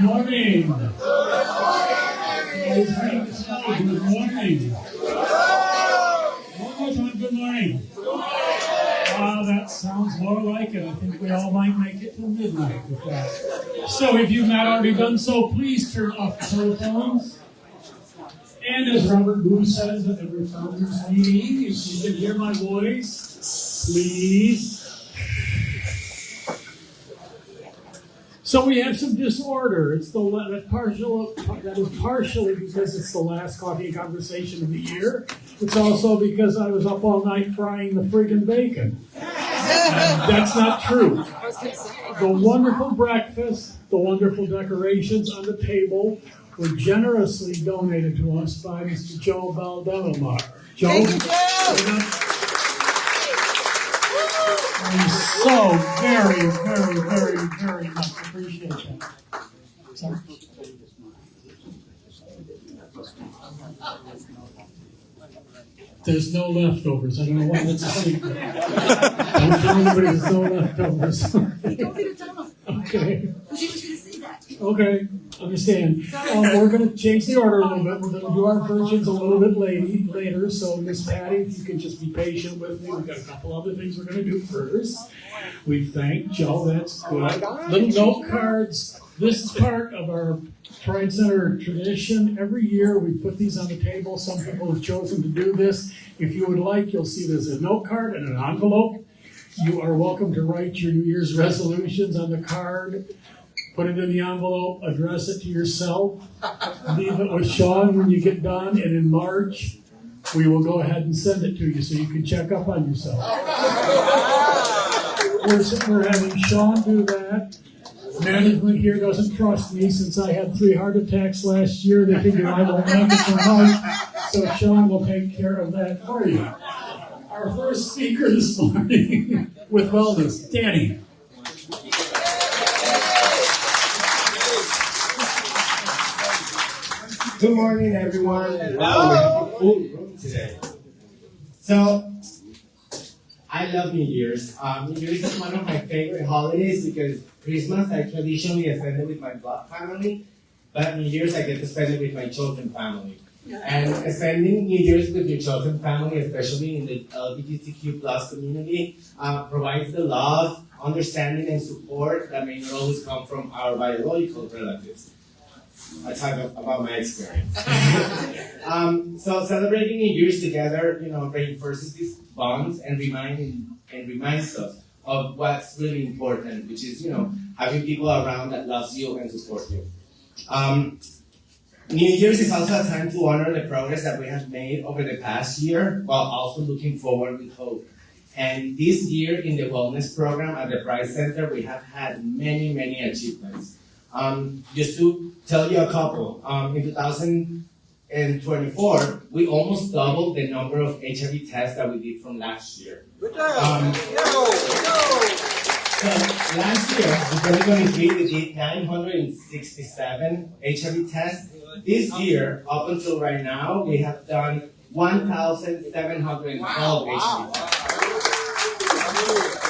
morning. Good morning. One more time, good morning. That sounds more like it. I think we all might make it till midnight with that. So if you've not already done so, please turn off the telephones. And as Robert Booth says at every founders meeting, if you can hear my voice, please. So we have some disorder. It's that is partially because it's the last coffee conversation of the year. It's also because I was up all night frying the friggin' bacon. And that's not true. The wonderful breakfast, the wonderful decorations on the table were generously donated to us by Mr. Joe Valdelamar. Joe, thank you, Joe. We so very, very, very, very much appreciate that. Sorry. There's no leftovers. I don't know why that's a secret. Don't tell anybody there's no leftovers. He told me to tell him. Okay. Because he was going to say that. Okay, understand. We're going to change the order a little bit. We're going to do our versions a little bit later. So, Miss Patty, if you can just be patient with me. We've got a couple other things we're going to do first. We thank Joe. That's good. Little note cards. This is part of our Pride Center tradition. Every year we put these on the table. Some people have chosen to do this. If you would like, you'll see there's a note card and an envelope. You are welcome to write your New Year's resolutions on the card. Put it in the envelope, address it to yourself, leave it with Shawn when you get done, and in March, we will go ahead and send it to you so you can check up on yourself. We're having Shawn do that. Management here doesn't trust me since I had 3 heart attacks last year. They figure I won't make it for March, so Shawn will take care of that for you. Our first speaker this morning with wellness, Danny. Good morning, everyone. Wow, full room today. So, I love New Year's. New Year's is one of my favorite holidays because Christmas I traditionally spend it with my blood family, but New Year's I get to spend it with my chosen family. And spending New Year's with your chosen family, especially in the LGBTQ plus community, provides the love, understanding, and support that may not always come from our biological relatives. I talk about my experience. So celebrating New Year's together, reinforces these bonds and reminds us of what's really important, which is, having people around that loves you and support you. New Year's is also a time to honor the progress that we have made over the past year, while also looking forward with hope. And this year in the wellness program at the Pride Center, we have had many, many achievements. Just to tell you a couple, in 2024, we almost doubled the number of HIV tests that we did from last year. Good job. So last year, in 2023, we did 967 HIV tests. This year, up until right now, we have done 1,712 HIV tests.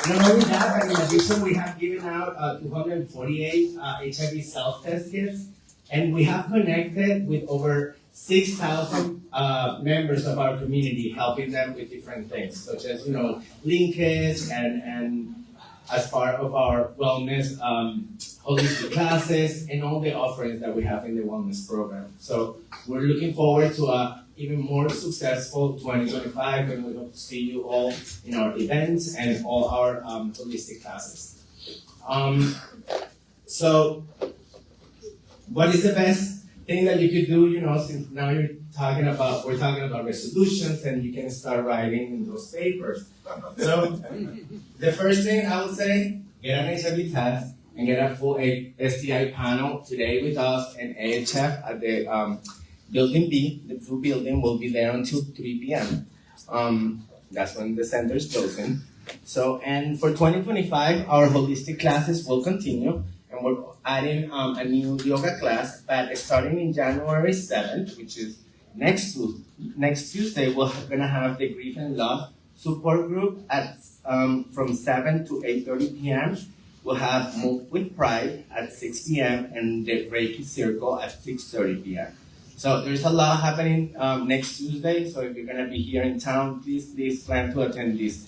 Not only that, but in addition, we have given out 248 HIV self-test kits, and we have connected with over 6,000 members of our community, helping them with different things, such as, linkage and as part of our wellness holistic classes and all the offerings that we have in the wellness program. So we're looking forward to a even more successful 2025, and we hope to see you all in our events and all our holistic classes. So, what is the best thing that you could do? Since now we're talking about resolutions, and you can start writing in those papers. So, the first thing I would say: get an HIV test and get a full STI panel today with us and AHF at the Building B, the blue building, will be there until 3 p.m. That's when the center is closing. So, and for 2025, our holistic classes will continue, and we're adding a new yoga class, but starting in January 7th, which is next Tuesday, we're gonna have the Grief and Love support group at from 7 to 8:30 p.m. we'll have Move with Pride at 6 p.m. and the Reiki Circle at 6:30 p.m. So there's a lot happening next Tuesday. So if you're gonna be here in town, please plan to attend these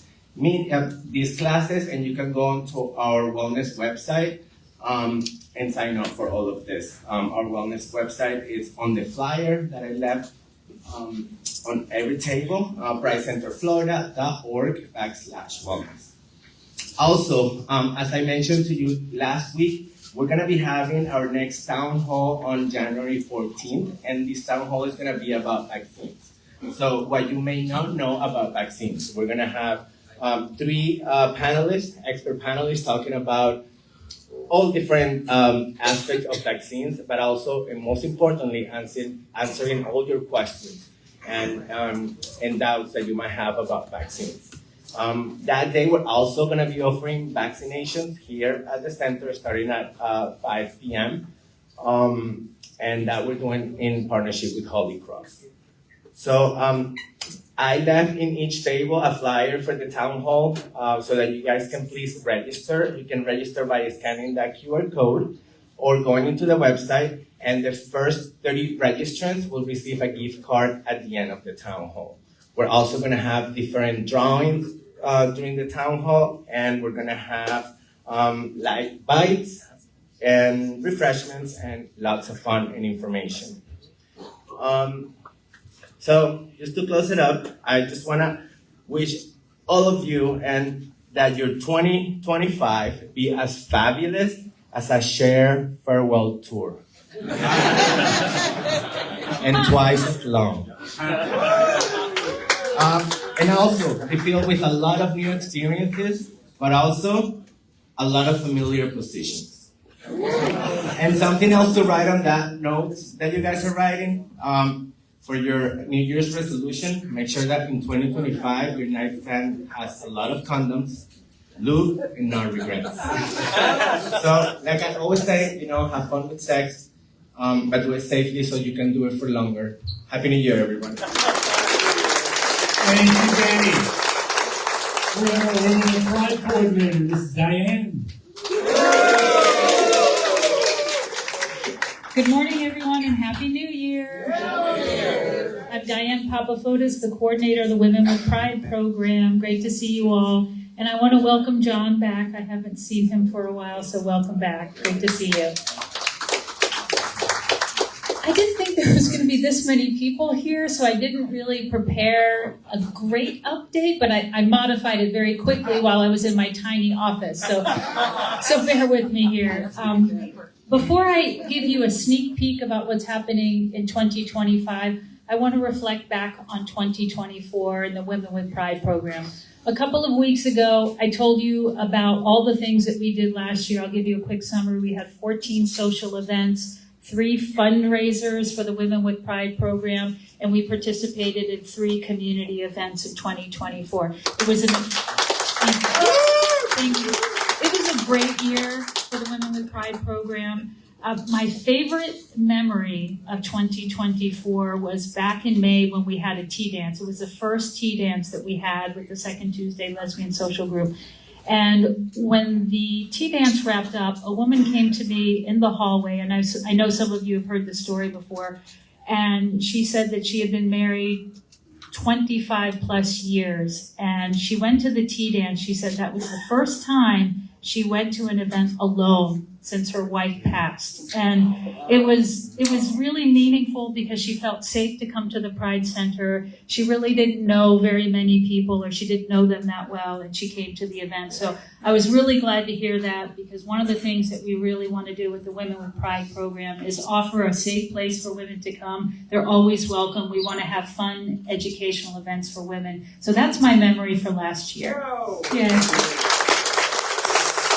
classes, and you can go onto our wellness website and sign up for all of this. Our wellness website is on the flyer that I left on every table, pridecenterflorida.org/wellness. Also, as I mentioned to you last week, we're going to be having our next town hall on January 14th, and this town hall is going to be about vaccines. So what you may not know about vaccines, we're going to have three expert panelists talking about all different aspects of vaccines, but also, and most importantly, answering all your questions and doubts that you might have about vaccines. That day, we're also going to be offering vaccinations here at the center starting at 5 p.m. And that we're doing in partnership with Holy Cross. So I left in each table a flyer for the town hall so that you guys can please register. You can register by scanning that QR code or going into the website, and the first 30 registrants will receive a gift card at the end of the town hall. We're also going to have different drawings during the town hall, and we're going to have light bites and refreshments and lots of fun and information. So just to close it up, I just want to wish all of you and that your 2025 be as fabulous as a Cher farewell tour. And twice as long. And also, be filled with a lot of new experiences, but also a lot of familiar positions. And something else to write on that note that you guys are writing, for your New Year's resolution, make sure that in 2025, your nightstand has a lot of condoms, lube, and no regrets. So, like I always say, have fun with sex, but do it safely so you can do it for longer. Happy New Year, everyone. Thank you, Danny. We have our Women in Pride coordinator. This is Diane. Good morning, everyone, and Happy New Year. I'm Diane Papafotis, the coordinator of the Women with Pride program. Great to see you all. And I want to welcome John back. I haven't seen him for a while, so welcome back. Great to see you. I didn't think there was going to be this many people here, so I didn't really prepare a great update, but I modified it very quickly while I was in my tiny office. So bear with me here. Before I give you a sneak peek about what's happening in 2025, I want to reflect back on 2024 and the Women with Pride program. A couple of weeks ago, I told you about all the things that we did last year. I'll give you a quick summary. We had 14 social events, 3 fundraisers for the Women with Pride program, and we participated in 3 community events in 2024. It was thank you. It was a great year for the Women with Pride program. My favorite memory of 2024 was back in May when we had a tea dance. It was the first tea dance that we had with the Second Tuesday Lesbian Social Group. And when the tea dance wrapped up, a woman came to me in the hallway, and I know some of you have heard the story before, and she said that she had been married 25 plus years, and she went to the tea dance. She said that was the first time she went to an event alone since her wife passed. And it was really meaningful because she felt safe to come to the Pride Center. She really didn't know very many people, or she didn't know them that well, and she came to the event. So I was really glad to hear that, because one of the things that we really want to do with the Women with Pride program is offer a safe place for women to come. They're always welcome. We want to have fun educational events for women. So that's my memory for last year. Yeah.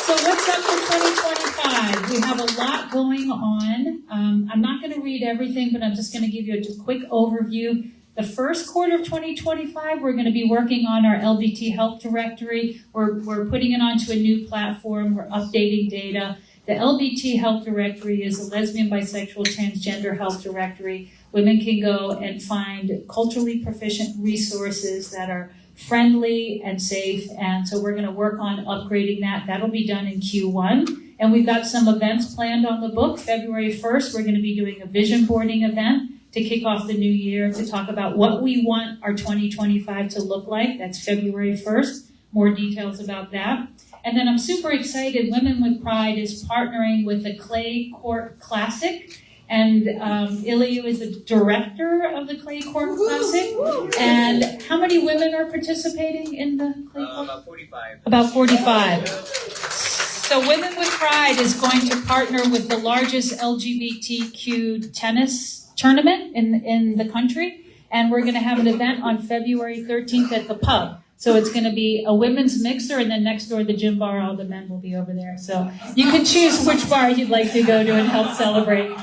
So what's up for 2025? We have a lot going on. I'm not going to read everything, but I'm just going to give you a quick overview. The first quarter of 2025, we're going to be working on our LBT health directory. We're putting it onto a new platform. We're updating data. The LBT health directory is a lesbian, bisexual, transgender health directory. Women can go and find culturally proficient resources that are friendly and safe. And so we're going to work on upgrading that. That'll be done in Q1. And we've got some events planned on the book. February 1st, we're going to be doing a vision boarding event to kick off the new year, to talk about what we want our 2025 to look like. That's February 1st. More details about that. And then I'm super excited. Women with Pride is partnering with the Clay Court Classic. And Iliu is the director of the Clay Court Classic. And how many women are participating in the Clay Court? About 45. About 45. So Women with Pride is going to partner with the largest LGBTQ tennis tournament in the country. And we're going to have an event on February 13th at the pub. So it's going to be a women's mixer, and then next door, the gym bar, all the men will be over there. So you can choose which bar you'd like to go to and help celebrate.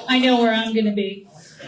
I know where I'm going to be.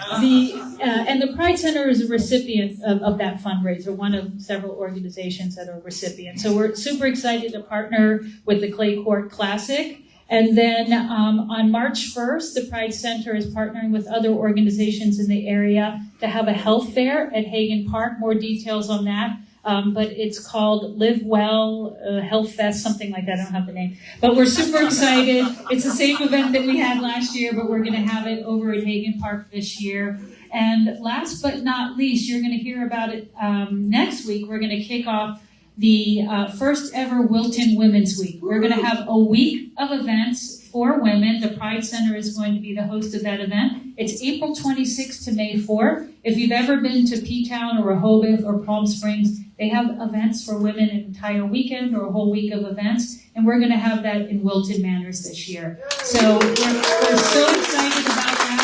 And the Pride Center is a recipient of that fundraiser, one of several organizations that are recipients. So we're super excited to partner with the Clay Court Classic. And then on March 1st, the Pride Center is partnering with other organizations in the area to have a health fair at Hagen Park. More details on that. But it's called Live Well Health Fest, something like that. I don't have the name. But we're super excited. It's the same event that we had last year, but we're going to have it over at Hagen Park this year. And last but not least, you're going to hear about it next week. We're going to kick off the first ever Wilton Women's Week. We're going to have a week of events for women. The Pride Center is going to be the host of that event. It's April 26th to May 4th. If you've ever been to P-Town or Rehoboth or Palm Springs, they have events for women an entire weekend or a whole week of events. And we're going to have that in Wilton Manors this year. So we're so excited about that.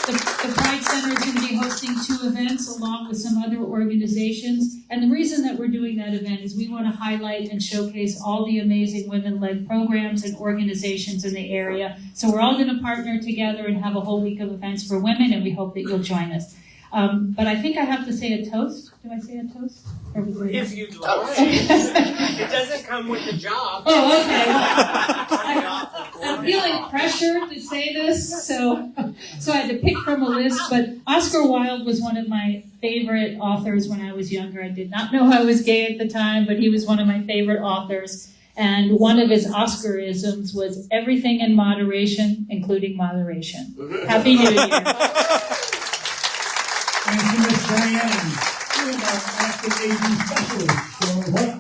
The Pride Center is going to be hosting 2 events along with some other organizations. And the reason that we're doing that event is we want to highlight and showcase all the amazing women-led programs and organizations in the area. So we're all going to partner together and have a whole week of events for women, and we hope that you'll join us. But I think I have to say a toast. Do I say a toast? If you'd like. It doesn't come with the job. Oh, okay. I'm feeling pressured to say this, so I had to pick from a list. But Oscar Wilde was one of my favorite authors when I was younger. I did not know I was gay at the time, but he was one of my favorite authors. And one of his Oscarisms was everything in moderation, including moderation. Happy New Year. Thank you, Ms. Diane. We're about active aging specialist, Shawn White.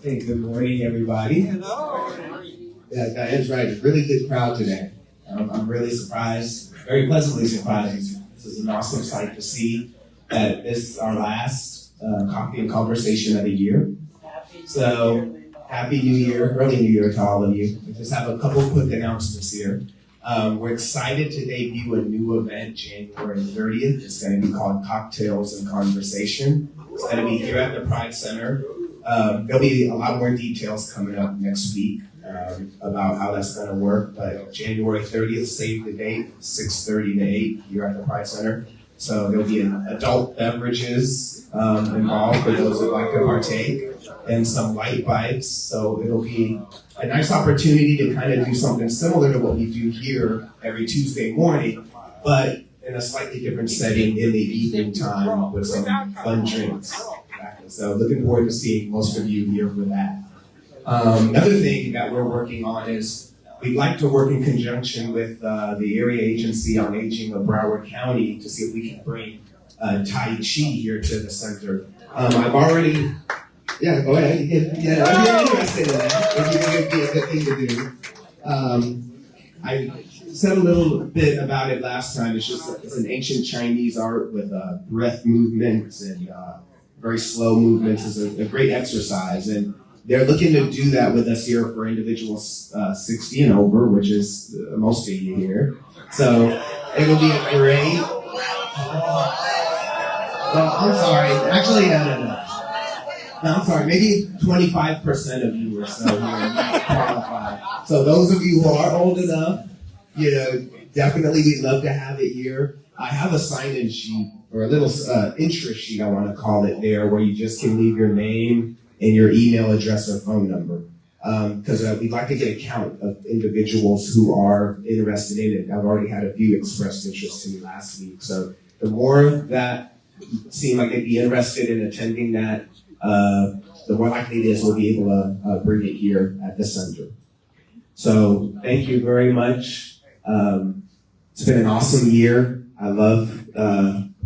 Hey, good morning, everybody. Hello. Yeah, Diane's right. A really good crowd today. I'm really surprised, very pleasantly surprised. This is an awesome sight to see that this is our last coffee and conversation of the year. So, Happy New Year, early New Year to all of you. We just have a couple quick announcements here. We're excited to debut a new event January 30th. It's going to be called Cocktails and Conversation. It's going to be here at the Pride Center. There'll be a lot more details coming up next week about how that's going to work. But January 30th, save the date, 6:30 to 8 here at the Pride Center. So there'll be adult beverages involved for those who like to partake, and some light bites. So it'll be a nice opportunity to kind of do something similar to what we do here every Tuesday morning, but in a slightly different setting in the evening time with some fun drinks. So looking forward to seeing most of you here for that. Another thing that we're working on is we'd like to work in conjunction with the Area Agency on Aging of Broward County to see if we can bring Tai Chi here to the center. I've already... Yeah, go ahead. Yeah, I'd be interested in that. If you think it'd be a good thing to do. I said a little bit about it last time. It's an ancient Chinese art with breath movements and very slow movements. It's a great exercise, and they're looking to do that with us here for individuals 60 and over, which is most of you here. So it'll be a great. Well, I'm sorry. Actually, no. No, I'm sorry, maybe 25% of you or so here might qualify. So those of you who are old enough, definitely we'd love to have it here. I have a sign-in sheet, or a little interest sheet, I want to call it there, where you just can leave your name and your email address or phone number. because we'd like to get a count of individuals who are interested in it. I've already had a few express interest to me last week. So the more that seem like they'd be interested in attending that, the more likely it is we'll be able to bring it here at the center. So thank you very much. It's been an awesome year. I love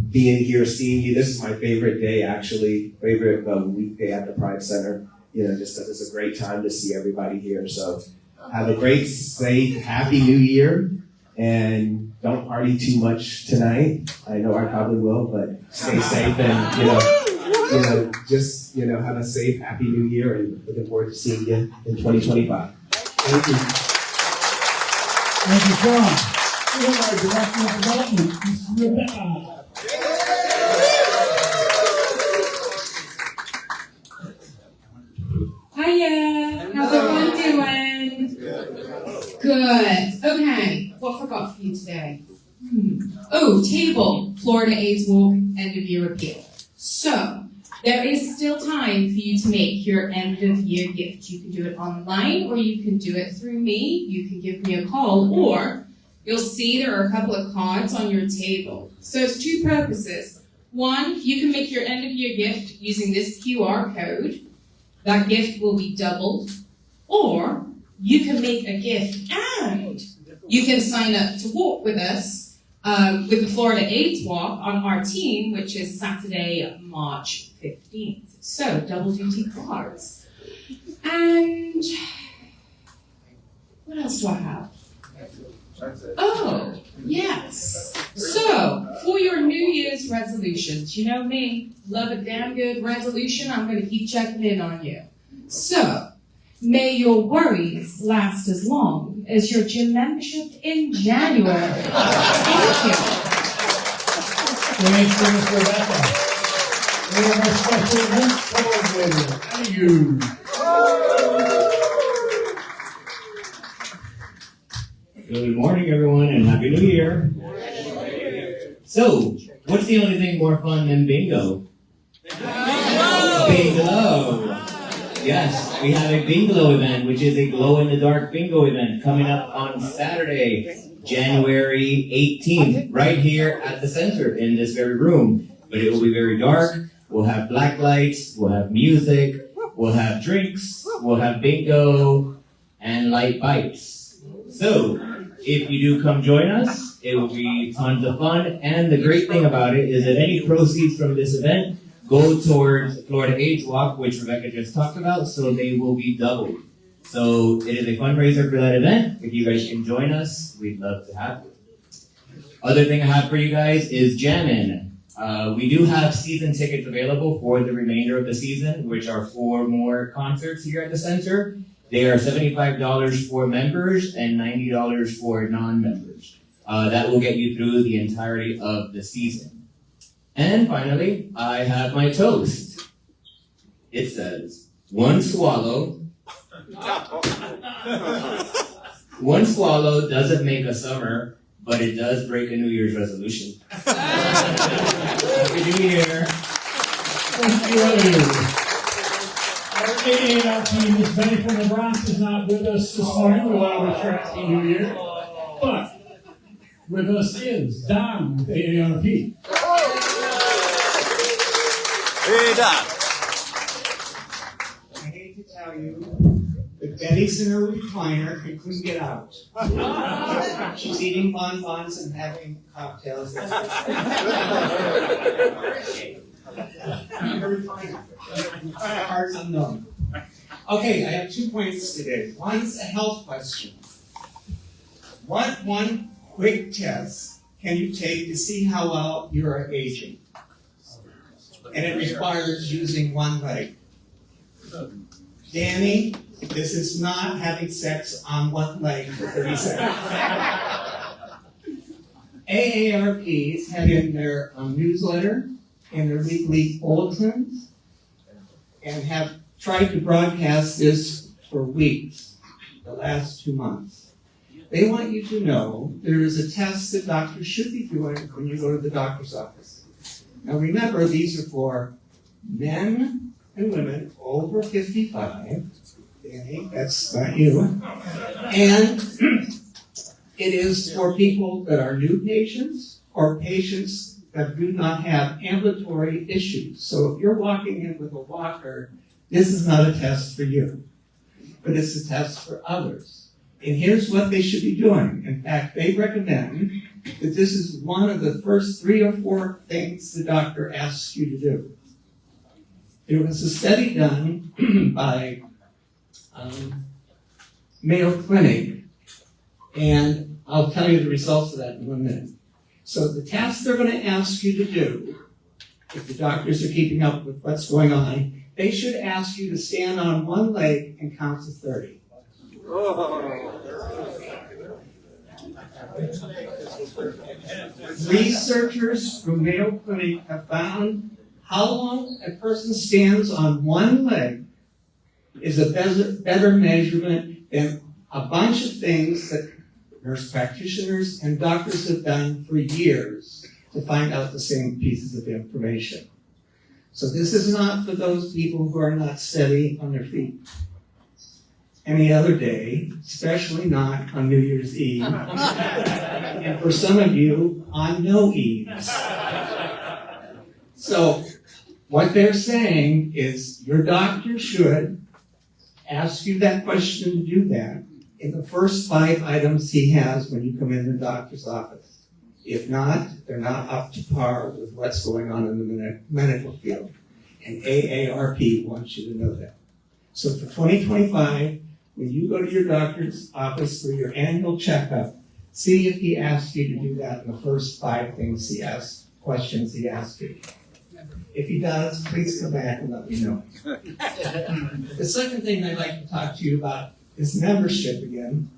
being here, seeing you. This is my favorite day, actually, favorite weekday at the Pride Center. Just that it's a great time to see everybody here. So have a great, safe, happy New Year, and don't party too much tonight. I know I probably will, but stay safe and just have a safe, happy New Year, and looking forward to seeing you in 2025. Thank you. Thank you, Shawn. We have our Director of Development, Ms. Rebecca. Hiya, how's everyone doing? Good. Okay, what forgot for you today? Oh, table, Florida AIDS Walk, end of year appeal. So, there is still time for you to make your end of year gift. You can do it online, or you can do it through me. You can give me a call, or you'll see there are a couple of cards on your table. So it's two purposes. One, you can make your end of year gift using this QR code. That gift will be doubled. Or you can make a gift and you can sign up to walk with us with the Florida AIDS Walk on our team, which is Saturday, March 15th. So, double duty cards. And what else do I have? Oh, yes. So, for your New Year's resolutions, you know me, love a damn good resolution. I'm going to keep checking in on you. So, may your worries last as long as your gym membership in January. Thank you. Thanks, Ms. Rebecca. We have our special event coordinator, Anu. Good morning, everyone, and Happy New Year. So, what's the only thing more fun than bingo? Bingo! Yes, we have a bingo event, which is a glow-in-the-dark bingo event coming up on Saturday, January 18th, right here at the center in this very room. But it will be very dark. We'll have black lights, we'll have music, we'll have drinks, we'll have bingo, and light bites. So, if you do come join us, it will be tons of fun. And the great thing about it is that any proceeds from this event go towards Florida AIDS Walk, which Rebecca just talked about, so they will be doubled. So it is a fundraiser for that event. If you guys can join us, we'd love to have you. Other thing I have for you guys is Jammin'. We do have season tickets available for the remainder of the season, which are 4 more concerts here at the center. They are $75 for members and $90 for non-members. That will get you through the entirety of the season. And finally, I have my toast. It says, one swallow doesn't make a summer, but it does break a New Year's resolution. Happy New Year. Thank you. Our AARP, Ms. Benny from the Bronx, is not with us this morning. We want to wish her a Happy New Year. But with us is Don with AARP. Hey, Doc. I hate to tell you, but Betty's in her recliner and couldn't get out. She's eating bonbons and having cocktails. Her recliner. Heart's unknown. Okay, I have 2 points today. One's a health question. What one quick test can you take to see how well you're aging? And it requires using one leg. Danny, this is not having sex on one leg for 30 seconds. AARPs have in their newsletter and their weekly bulletins and have tried to broadcast this for weeks, the last 2 months. They want you to know there is a test that doctors should be doing when you go to the doctor's office. Now remember, these are for men and women over 55. Danny, that's not you. And it is for people that are new patients or patients that do not have ambulatory issues. So if you're walking in with a walker, this is not a test for you, but it's a test for others. And here's what they should be doing. In fact, they recommend that this is one of the first 3 or 4 things the doctor asks you to do. There was a study done by Mayo Clinic, and I'll tell you the results of that in 1 minute. So the task they're going to ask you to do, if the doctors are keeping up with what's going on, they should ask you to stand on one leg and count to 30. Researchers from Mayo Clinic have found how long a person stands on one leg is a better measurement than a bunch of things that nurse practitioners and doctors have done for years to find out the same pieces of information. So this is not for those people who are not steady on their feet any other day, especially not on New Year's Eve, and for some of you, on no eves. So what they're saying is your doctor should ask you that question to do that in the first 5 items he has when you come in the doctor's office. If not, they're not up to par with what's going on in the medical field. And AARP wants you to know that. So for 2025, when you go to your doctor's office for your annual checkup, see if he asks you to do that in the first 5 questions he asks you. If he does, please come back and let me know. The second thing I'd like to talk to you about is membership again,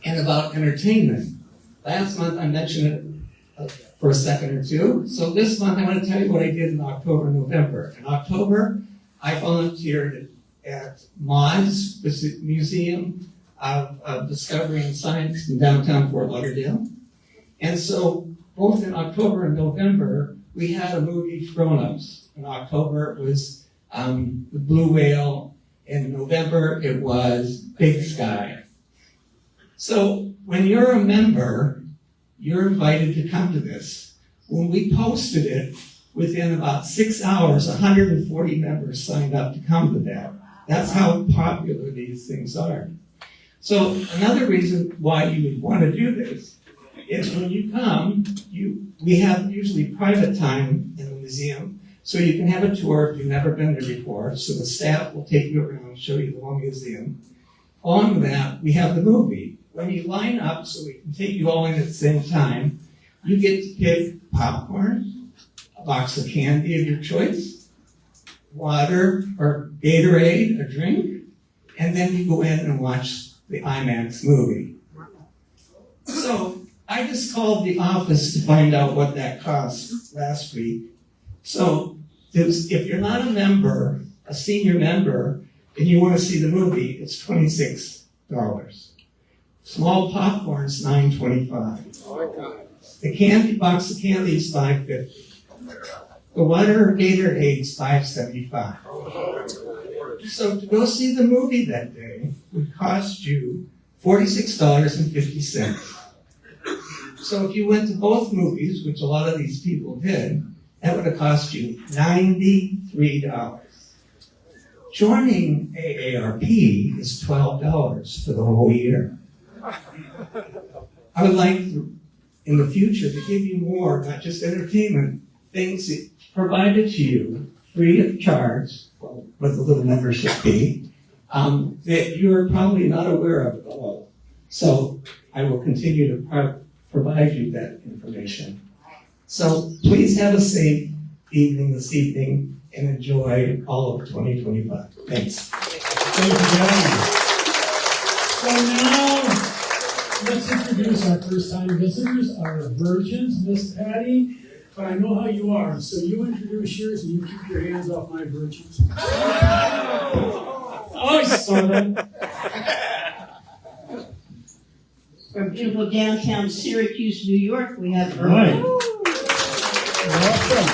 and about entertainment. Last month I mentioned it for a second or two. So this month I want to tell you what I did in October and November. In October, I volunteered at MODS, the Museum of Discovery and Science in downtown Fort Lauderdale. And so both in October and November, we had a movie for grown-ups. In October, it was The Blue Whale. In November, it was Big Sky. So when you're a member, you're invited to come to this. When we posted it, within about 6 hours, 140 members signed up to come to that. That's how popular these things are. So another reason why you would want to do this is when you come, we have usually private time in the museum, so you can have a tour if you've never been there before. So the staff will take you around, show you the whole museum. On that, we have the movie. When you line up, so we can take you all in at the same time, you get to pick popcorn, a box of candy of your choice, water or Gatorade, a drink, and then you go in and watch the IMAX movie. So I just called the office to find out what that cost last week. So if you're not a member, a senior member, and you want to see the movie, it's $26. Small popcorn's $9.25. The candy box of candy is $5.50. The water or Gatorade's $5.75. So to go see the movie that day would cost you $46.50. So if you went to both movies, which a lot of these people did, that would have cost you $93. Joining AARP is $12 for the whole year. I would like, in the future, to give you more, not just entertainment, things that provided to you free of charge, well, with a little membership fee, that you're probably not aware of at all. So I will continue to provide you that information. So please have a safe evening this evening and enjoy all of 2025. Thanks. Thank you, gentlemen. So now, let's introduce our first-time visitors, our virgins, Miss Patty. But I know how you are, so you introduce yours and you keep your hands off my virgins. Oh, I saw that. From beautiful downtown Syracuse, New York, we have Right. Welcome.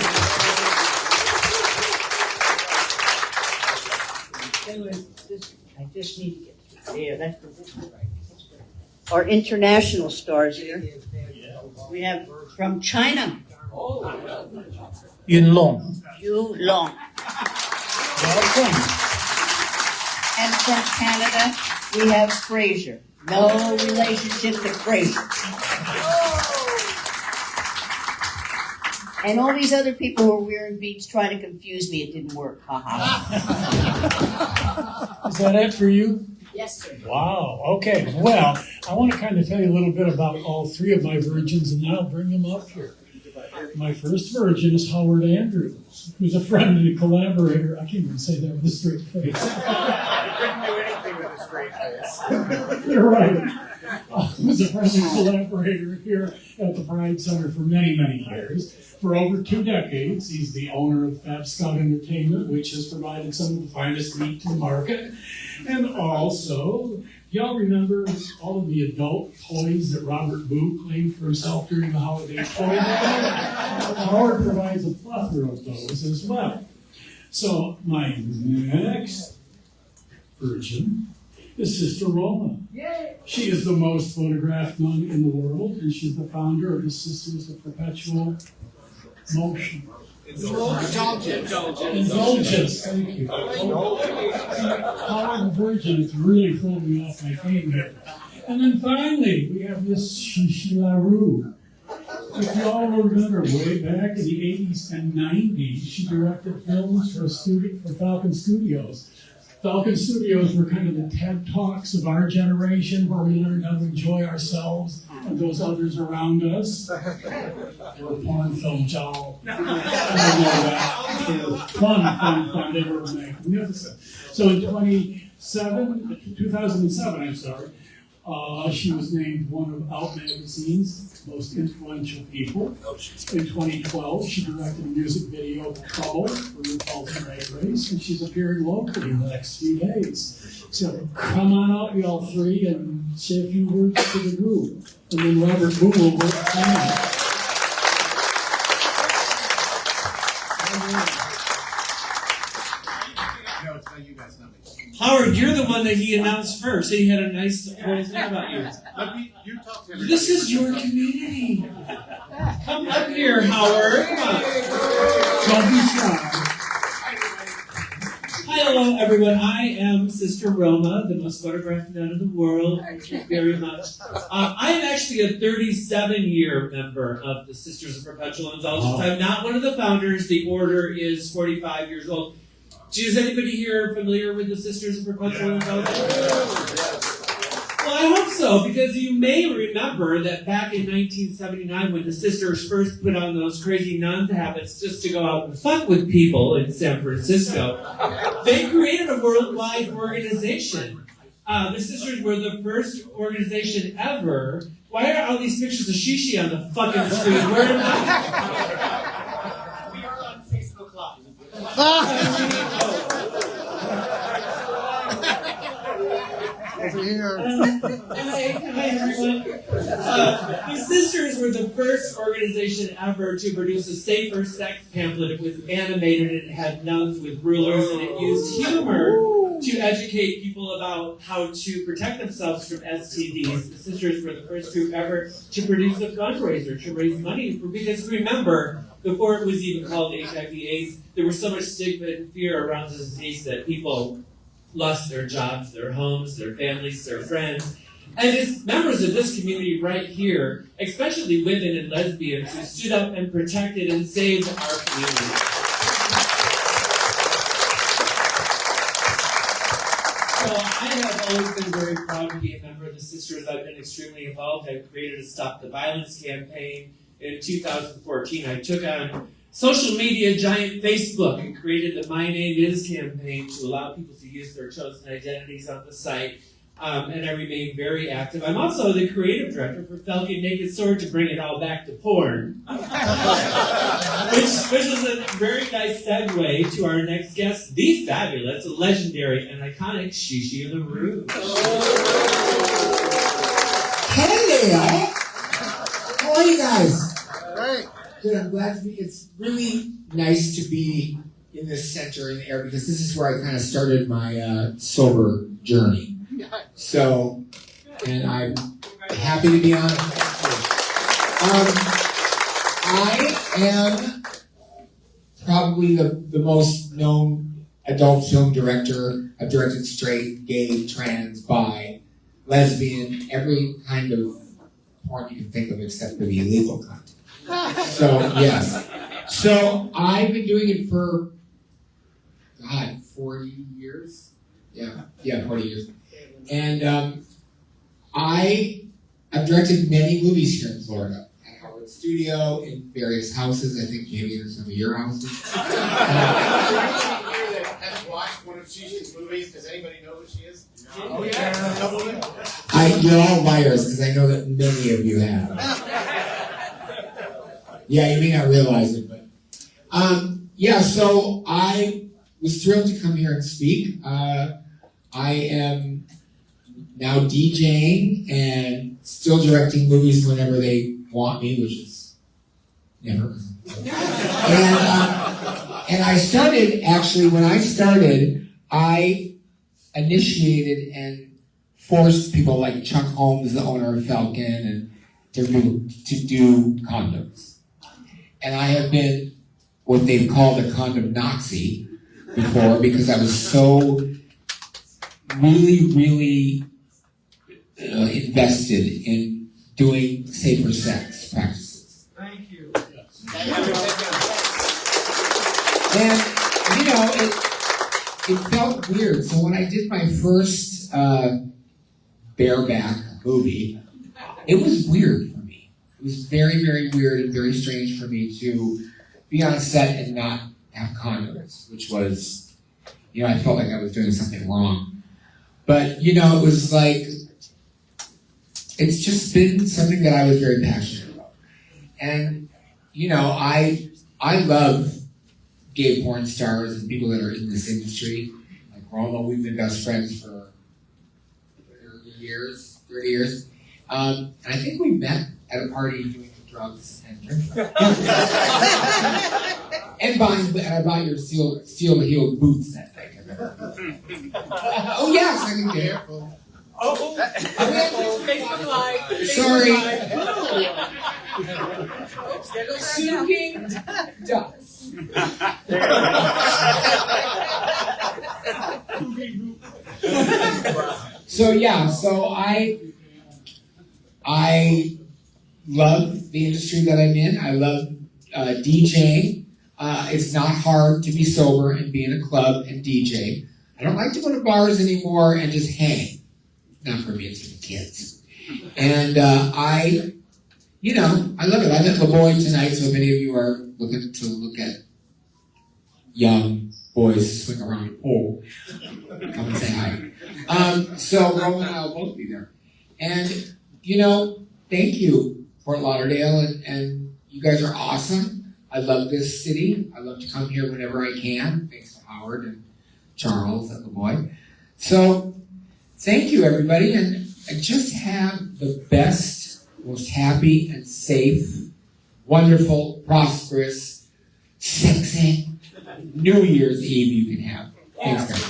just need to get there. That's position right. Our international stars here. We have from China, Yun Long. Yu Long. Welcome. And from Canada, we have Fraser. No relationship to Fraser. And all these other people who are wearing beads trying to confuse me, it didn't work. Ha ha. Is that it for you? Yes, sir. Wow, okay. Well, I want to kind of tell you a little bit about all three of my virgins, and then I'll bring them up here. My first virgin is Howard Andrews, who's a friend and a collaborator. I can't even say that with a straight face. You couldn't do anything with a straight face. You're right. Who's a friend and collaborator here at the Pride Center for many, many years. For over 2 decades, he's the owner of Fab Scout Entertainment, which has provided some of the finest meat to the market. And also, y'all remember all of the adult toys that Robert Boo claimed for himself during the holiday toy drive? Howard provides a plethora of those as well. So my next virgin is Sister Roma. She is the most photographed nun in the world, and she's the founder of the Sisters of Perpetual Motion. Indulgence, thank you. Howard the Virgin is really throwing me off my game here. And then finally, we have Miss Sheila Rue. If you all remember, way back in the 80s and 90s, she directed films for Falcon Studios. Falcon Studios were kind of the TED Talks of our generation, where we learned how to enjoy ourselves and those others around us. We're porn film, y'all. I don't know that. Fun. They were magnificent. So in 2007, she was named one of Out Magazine's most influential people. In 2012, she directed a music video, Trouble, for RuPaul's Drag Race, and she's appearing locally in the next few days. So come on out, y'all three, and say a few words to the group. And then Robert Boo will work down. Howard, you're the one that he announced first. He had a nice whole thing about you. You talk to everybody. This is your community. Come up here, Howard. Come on. Don't be shy. Hi, hello, everyone. I am Sister Roma, the most photographed nun in the world. Thank you very much. I am actually a 37-year member of the Sisters of Perpetual Indulgence. I'm not one of the founders. The order is 45 years old. Is anybody here familiar with the Sisters of Perpetual Indulgence? Well, I hope so, because you may remember that back in 1979, when the sisters first put on those crazy nun habits just to go out and fuck with people in San Francisco, they created a worldwide organization. The sisters were the first organization ever. Why are all these pictures of Shishi on the fucking screen? Where am I? We are on Facebook Live. Over here. Hi, everyone. The sisters were the first organization ever to produce a safer sex pamphlet. It was animated, and it had nuns with rulers, and it used humor to educate people about how to protect themselves from STDs. The sisters were the first group ever to produce a fundraiser to raise money for, because remember, before it was even called HIV/AIDS, there was so much stigma and fear around the disease that people lost their jobs, their homes, their families, their friends. And it's members of this community right here, especially women and lesbians, who stood up and protected and saved our community. So I have always been very proud to be a member of the Sisters. I've been extremely involved. I created a Stop the Violence campaign. In 2014, I took on social media giant Facebook and created the My Name Is campaign to allow people to use their chosen identities on the site. And I remain very active. I'm also the creative director for Falcon Naked Sword, to bring it all back to porn. which is a very nice segue to our next guest, the fabulous, legendary, and iconic Shishi LaRue. Hey there! How are you guys? Great. Good, I'm glad to be. It's really nice to be in this center in the air because this is where I kind of started my sober journey. So, and I'm happy to be on it. I am probably the most known adult film director. I've directed straight, gay, trans, bi, lesbian, every kind of porn you can think of except for the illegal kind. So, yes. So, I've been doing it for, 40 years? Yeah, 40 years. And I've directed many movies here in Florida. At Howard Studio, in various houses. I think maybe in some of your houses. Have watched one of Shishi's movies? Does anybody know who she is? No. Oh, yeah. You're all liars, because I know that many of you have. Yeah, you may not realize it, but... so I was thrilled to come here and speak. I am now DJing and still directing movies whenever they want me, which is never. And I started, actually, when I started, I initiated and forced people like Chuck Holmes, the owner of Falcon, and to do condoms. And I have been what they've called a condom Nazi before because I was so really invested in doing safer sex practices. Thank you. And, it felt weird. So when I did my first bareback movie, it was weird for me. It was very, very weird and very strange for me to be on a set and not have condoms, which was, I felt like I was doing something wrong. But, it was like, it's just been something that I was very passionate about. And, I love gay porn stars and people that are in this industry. Like Roma, we've been best friends for 30 years. And I think we met at a party doing drugs and drinking. And I bought your steel-heeled boots that day. Oh yes, I can get it. Facebook Live. Sorry. Sucking dust. So I love the industry that I'm in. I love DJing. It's not hard to be sober and be in a club and DJ. I don't like to go to bars anymore and just hang. Not for me, it's for the kids. And I love it. I'm at La Boy tonight, so if any of you are looking to look at young boys swing around a pole, come and say hi. So Roma and I will both be there. And, thank you, Fort Lauderdale, and you guys are awesome. I love this city. I love to come here whenever I can, thanks to Howard and Charles at La Boy. So, thank you, everybody, and just have the best, most happy and safe, wonderful, prosperous, sexy New Year's Eve you can have. Thanks, guys.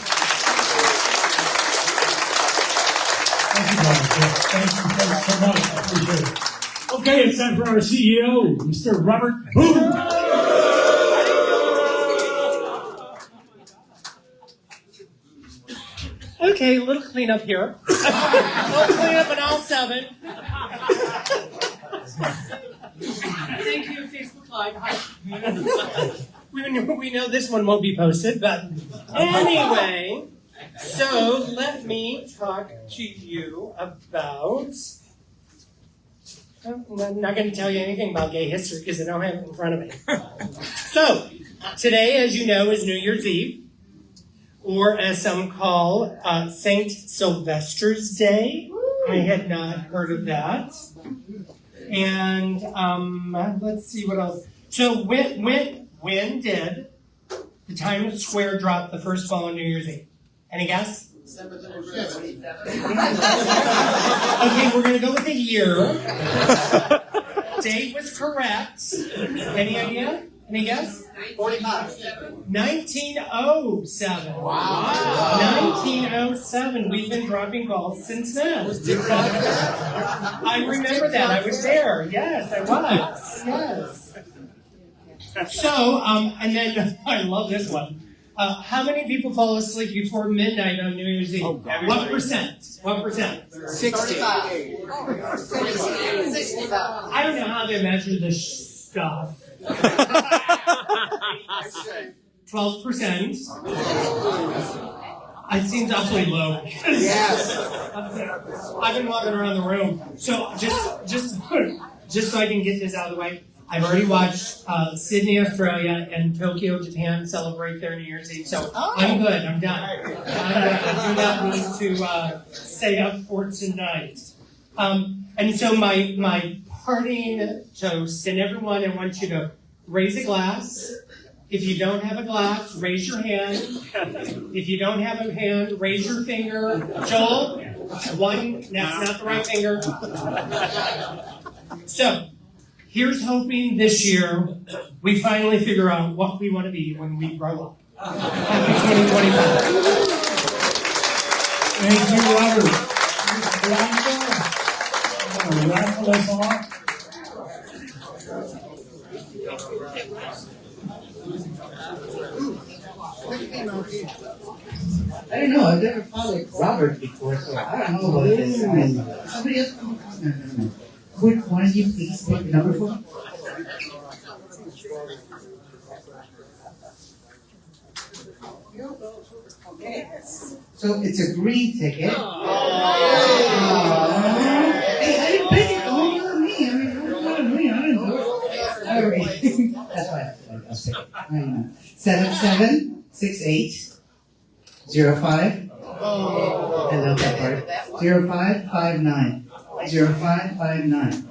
Thank you, Brian. Thanks so much. I appreciate it. Okay, it's time for our CEO, Mr. Robert Boone. Okay, a little cleanup here. A little cleanup in all 7. Thank you, Facebook Live. Hi. We know this one won't be posted, but anyway, so let me talk to you about... I'm not going to tell you anything about gay history because I don't have it in front of me. So, today, as you know, is New Year's Eve, or as some call St. Sylvester's Day. I had not heard of that. And let's see what else. So, when did the Times Square drop the first ball on New Year's Eve? Any guess? December 31st. Okay, we're going to go with a year. Date was correct. Any idea? Any guess? 1907. Wow. 1907. We've been dropping balls since then. I remember that. I was there. Yes, I was. Yes. So, and then I love this one. How many people fall asleep before midnight on New Year's Eve? What percent? What percent? 60. I don't know how they measure this stuff. 12%. It seems awfully low. Yes. I've been walking around the room. So just so I can get this out of the way, I've already watched Sydney, Australia, and Tokyo, Japan celebrate their New Year's Eve. So I'm good. I'm done. I do not need to stay up for tonight. And so my parting toast, and everyone, I want you to raise a glass. If you don't have a glass, raise your hand. If you don't have a hand, raise your finger. Joel, one, that's not the right finger. So, here's hoping this year we finally figure out what we want to be when we grow up. Happy 2025. Thank you, Robert. I'm going to raffle us off. I don't know. I've never followed Robert before, so I don't know about this. Somebody else? No. Would one of you please take the number for me? So it's a green ticket. Hey, I didn't pick it. Don't look at me. I mean, don't look at me. I didn't do it. All right. That's why I'll pick it. 776805. I love that part. 0559. 0559.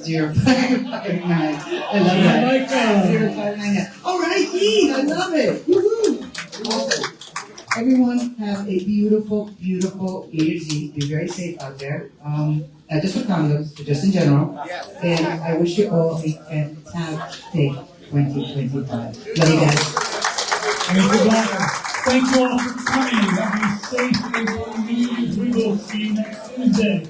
0559. I love that. 0599. All right, Keith, I love it. Woohoo! Everyone have a beautiful, beautiful New Year's Eve. Be very safe out there. Not just with condoms, but just in general. And I wish you all a fantastic 2025. Love you guys. Thank you, Doctor. Thank you all for coming. Have a safe and New Year's. We will see you next Tuesday.